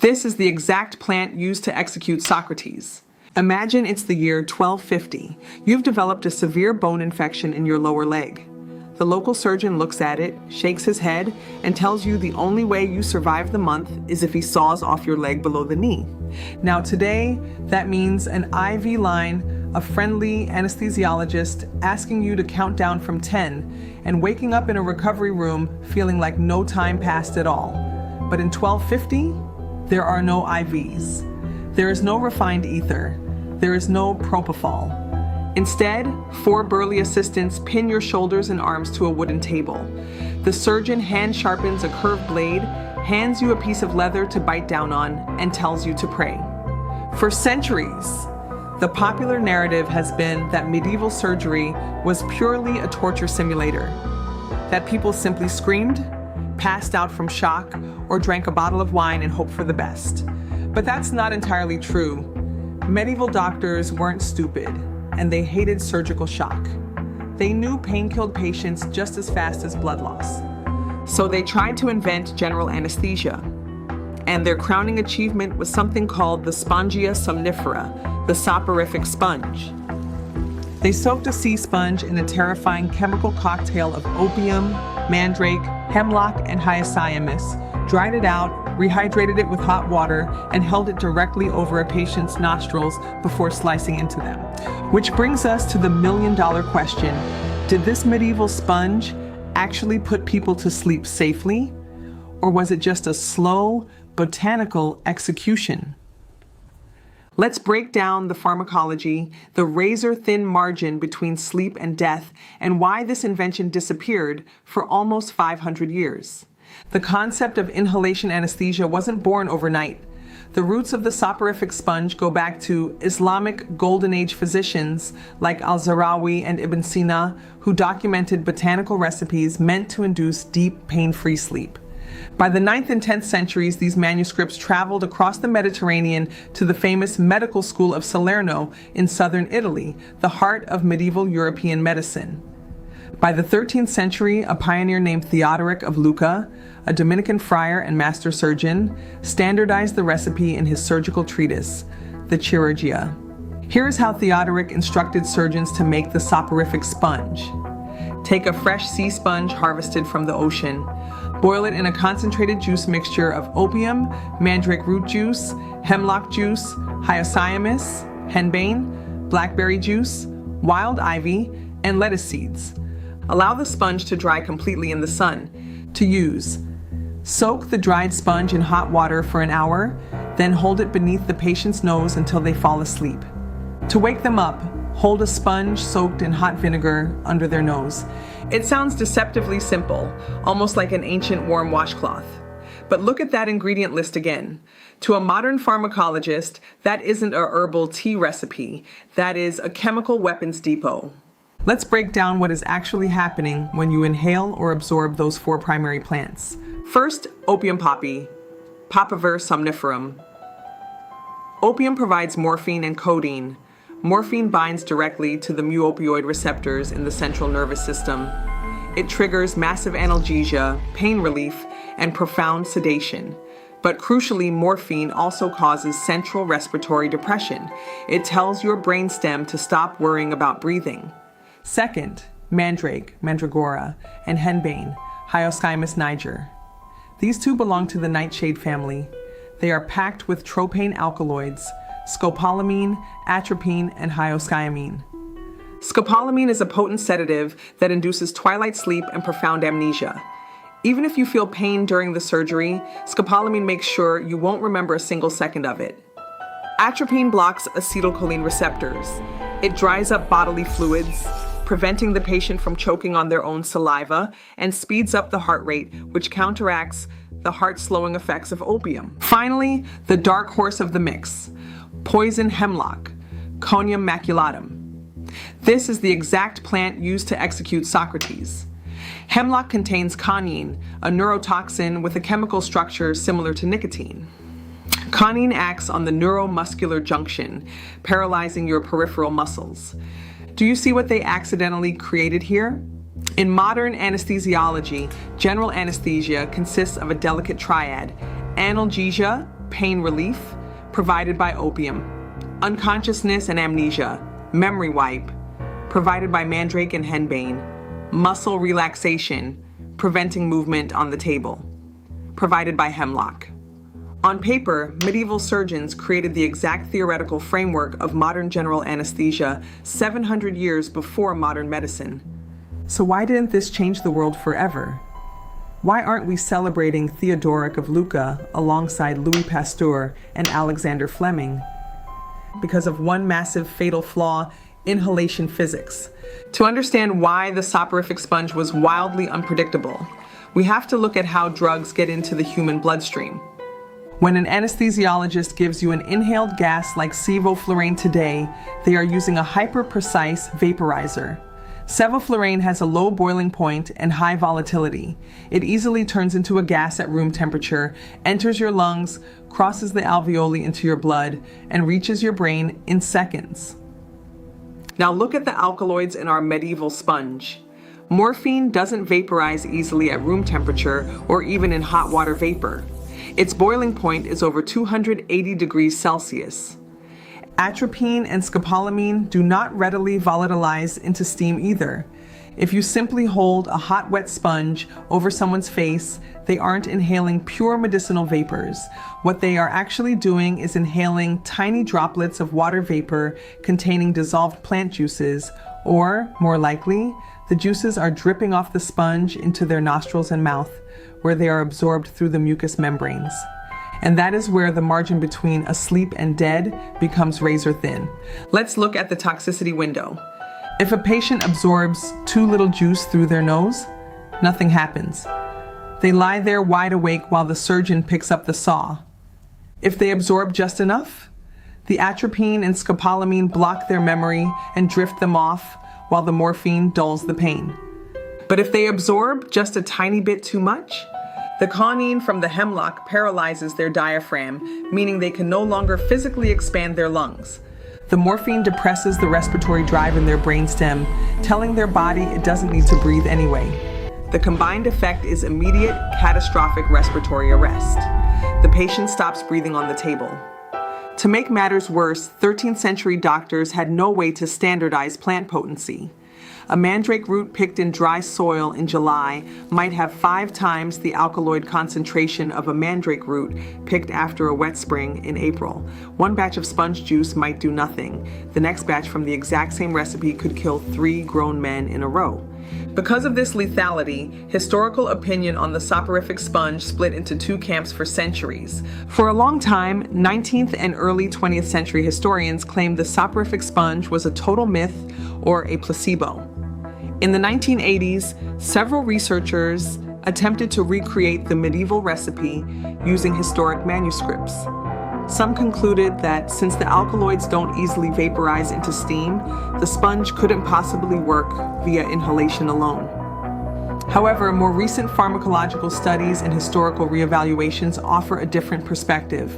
This is the exact plant used to execute Socrates. Imagine it's the year 1250. You've developed a severe bone infection in your lower leg. The local surgeon looks at it, shakes his head, and tells you the only way you survive the month is if he saws off your leg below the knee. Now today, that means an IV line, a friendly anesthesiologist asking you to count down from 10, and waking up in a recovery room feeling like no time passed at all. But in 1250, there are no IVs. There is no refined ether. There is no propofol. Instead, 4 burly assistants pin your shoulders and arms to a wooden table. The surgeon hand sharpens a curved blade, hands you a piece of leather to bite down on, and tells you to pray. For centuries, the popular narrative has been that medieval surgery was purely a torture simulator, that people simply screamed, passed out from shock, or drank a bottle of wine and hoped for the best. But that's not entirely true. Medieval doctors weren't stupid, and they hated surgical shock. They knew pain killed patients just as fast as blood loss. So they tried to invent general anesthesia. And their crowning achievement was something called the Spongia Somnifera, the soporific sponge. They soaked a sea sponge in a terrifying chemical cocktail of opium, mandrake, hemlock, and hyoscyamus, dried it out, rehydrated it with hot water, and held it directly over a patient's nostrils before slicing into them. Which brings us to the million-dollar question: did this medieval sponge actually put people to sleep safely? Or was it just a slow, botanical execution? Let's break down the pharmacology, the razor-thin margin between sleep and death, and why this invention disappeared for almost 500 years. The concept of inhalation anesthesia wasn't born overnight. The roots of the soporific sponge go back to Islamic Golden Age physicians like al-Zahrawi and Ibn Sina, who documented botanical recipes meant to induce deep, pain-free sleep. By the 9th and 10th centuries, these manuscripts traveled across the Mediterranean to the famous medical school of Salerno in southern Italy, the heart of medieval European medicine. By the 13th century, a pioneer named Theodoric of Lucca, a Dominican friar and master surgeon, standardized the recipe in his surgical treatise, the Chirurgia. Here is how Theodoric instructed surgeons to make the soporific sponge. Take a fresh sea sponge harvested from the ocean. Boil it in a concentrated juice mixture of opium, mandrake root juice, hemlock juice, hyoscyamus, henbane, blackberry juice, wild ivy, and lettuce seeds. Allow the sponge to dry completely in the sun. To use: soak the dried sponge in hot water for an hour, then hold it beneath the patient's nose until they fall asleep. To wake them up, hold a sponge soaked in hot vinegar under their nose. It sounds deceptively simple, almost like an ancient warm washcloth. But look at that ingredient list again. To a modern pharmacologist, that isn't a herbal tea recipe. That is a chemical weapons depot. Let's break down what is actually happening when you inhale or absorb those 4 primary plants. First, opium poppy, Papaver somniferum. Opium provides morphine and codeine. Morphine binds directly to the mu-opioid receptors in the central nervous system. It triggers massive analgesia, pain relief, and profound sedation. But crucially, morphine also causes central respiratory depression. It tells your brainstem to stop worrying about breathing. Second, mandrake, mandragora, and henbane, hyoscyamus niger. These 2 belong to the nightshade family. They are packed with tropane alkaloids, scopolamine, atropine, and hyoscyamine. Scopolamine is a potent sedative that induces twilight sleep and profound amnesia. Even if you feel pain during the surgery, scopolamine makes sure you won't remember a single second of it. Atropine blocks acetylcholine receptors. It dries up bodily fluids, preventing the patient from choking on their own saliva, and speeds up the heart rate, which counteracts the heart-slowing effects of opium. Finally, the dark horse of the mix, poison hemlock, Conium maculatum. This is the exact plant used to execute Socrates. Hemlock contains conine, a neurotoxin with a chemical structure similar to nicotine. Conine acts on the neuromuscular junction, paralyzing your peripheral muscles. Do you see what they accidentally created here? In modern anesthesiology, general anesthesia consists of a delicate triad: analgesia, pain relief, provided by opium. Unconsciousness and amnesia, memory wipe, provided by Mandrake and henbane. Muscle relaxation, preventing movement on the table, provided by Hemlock. On paper, medieval surgeons created the exact theoretical framework of modern general anesthesia 700 years before modern medicine. So why didn't this change the world forever? Why aren't we celebrating Theodoric of Lucca alongside Louis Pasteur and Alexander Fleming? Because of one massive fatal flaw: inhalation physics. To understand why the soporific sponge was wildly unpredictable, we have to look at how drugs get into the human bloodstream. When an anesthesiologist gives you an inhaled gas like sevoflurane today, they are using a hyper-precise vaporizer. Sevoflurane has a low boiling point and high volatility. It easily turns into a gas at room temperature, enters your lungs, crosses the alveoli into your blood, and reaches your brain in seconds. Now look at the alkaloids in our medieval sponge. Morphine doesn't vaporize easily at room temperature or even in hot water vapor. Its boiling point is over 280 degrees Celsius. Atropine and scopolamine do not readily volatilize into steam either. If you simply hold a hot, wet sponge over someone's face, they aren't inhaling pure medicinal vapors. What they are actually doing is inhaling tiny droplets of water vapor containing dissolved plant juices, or, more likely, the juices are dripping off the sponge into their nostrils and mouth, where they are absorbed through the mucous membranes. And that is where the margin between asleep and dead becomes razor thin. Let's look at the toxicity window. If a patient absorbs too little juice through their nose, nothing happens. They lie there wide awake while the surgeon picks up the saw. If they absorb just enough, the atropine and scopolamine block their memory and drift them off while the morphine dulls the pain. But if they absorb just a tiny bit too much, the conine from the hemlock paralyzes their diaphragm, meaning they can no longer physically expand their lungs. The morphine depresses the respiratory drive in their brainstem, telling their body it doesn't need to breathe anyway. The combined effect is immediate, catastrophic respiratory arrest. The patient stops breathing on the table. To make matters worse, 13th century doctors had no way to standardize plant potency. A mandrake root picked in dry soil in July might have 5 times the alkaloid concentration of a mandrake root picked after a wet spring in April. One batch of sponge juice might do nothing. The next batch from the exact same recipe could kill 3 grown men in a row. Because of this lethality, historical opinion on the soporific sponge split into 2 camps for centuries. For a long time, 19th and early 20th century historians claimed the soporific sponge was a total myth or a placebo. In the 1980s, several researchers attempted to recreate the medieval recipe using historic manuscripts. Some concluded that since the alkaloids don't easily vaporize into steam, the sponge couldn't possibly work via inhalation alone. However, more recent pharmacological studies and historical reevaluations offer a different perspective.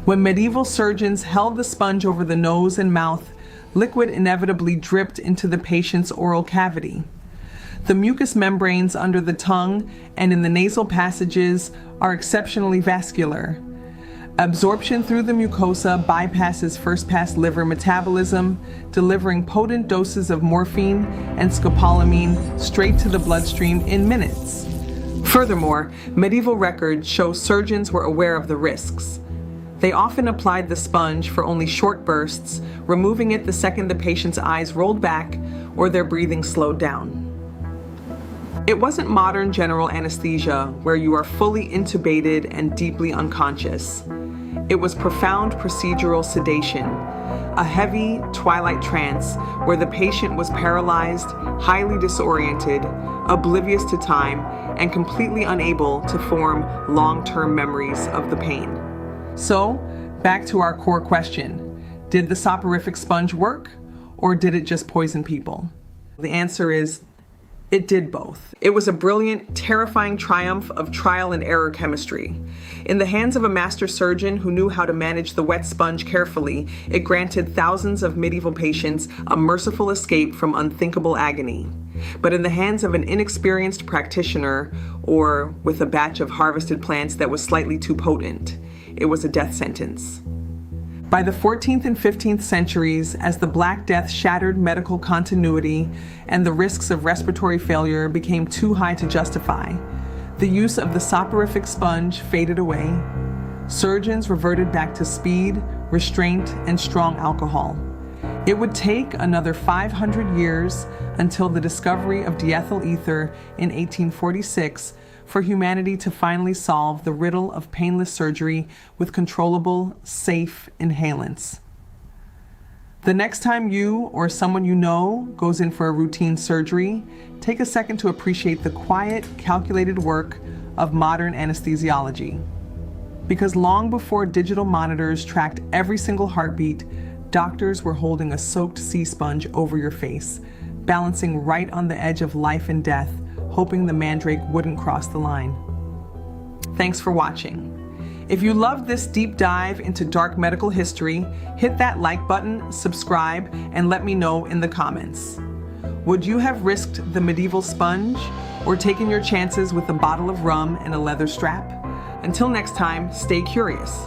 When medieval surgeons held the sponge over the nose and mouth, liquid inevitably dripped into the patient's oral cavity. The mucous membranes under the tongue and in the nasal passages are exceptionally vascular. Absorption through the mucosa bypasses first-pass liver metabolism, delivering potent doses of morphine and scopolamine straight to the bloodstream in minutes. Furthermore, medieval records show surgeons were aware of the risks. They often applied the sponge for only short bursts, removing it the second the patient's eyes rolled back or their breathing slowed down. It wasn't modern general anesthesia where you are fully intubated and deeply unconscious. It was profound procedural sedation, a heavy twilight trance where the patient was paralyzed, highly disoriented, oblivious to time, and completely unable to form long-term memories of the pain. So, back to our core question. Did the soporific sponge work, or did it just poison people? The answer is, it did both. It was a brilliant, terrifying triumph of trial and error chemistry. In the hands of a master surgeon who knew how to manage the wet sponge carefully, it granted thousands of medieval patients a merciful escape from unthinkable agony. But in the hands of an inexperienced practitioner, or with a batch of harvested plants that was slightly too potent, it was a death sentence. By the 14th and 15th centuries, as the Black Death shattered medical continuity and the risks of respiratory failure became too high to justify, the use of the soporific sponge faded away. Surgeons reverted back to speed, restraint, and strong alcohol. It would take another 500 years until the discovery of diethyl ether in 1846 for humanity to finally solve the riddle of painless surgery with controllable, safe inhalants. The next time you or someone you know goes in for a routine surgery, take a second to appreciate the quiet, calculated work of modern anesthesiology. Because long before digital monitors tracked every single heartbeat, doctors were holding a soaked sea sponge over your face, balancing right on the edge of life and death, hoping the Mandrake wouldn't cross the line. Thanks for watching. If you loved this deep dive into dark medical history, hit that like button, subscribe, and let me know in the comments. Would you have risked the medieval sponge or taken your chances with a bottle of rum and a leather strap? Until next time, stay curious.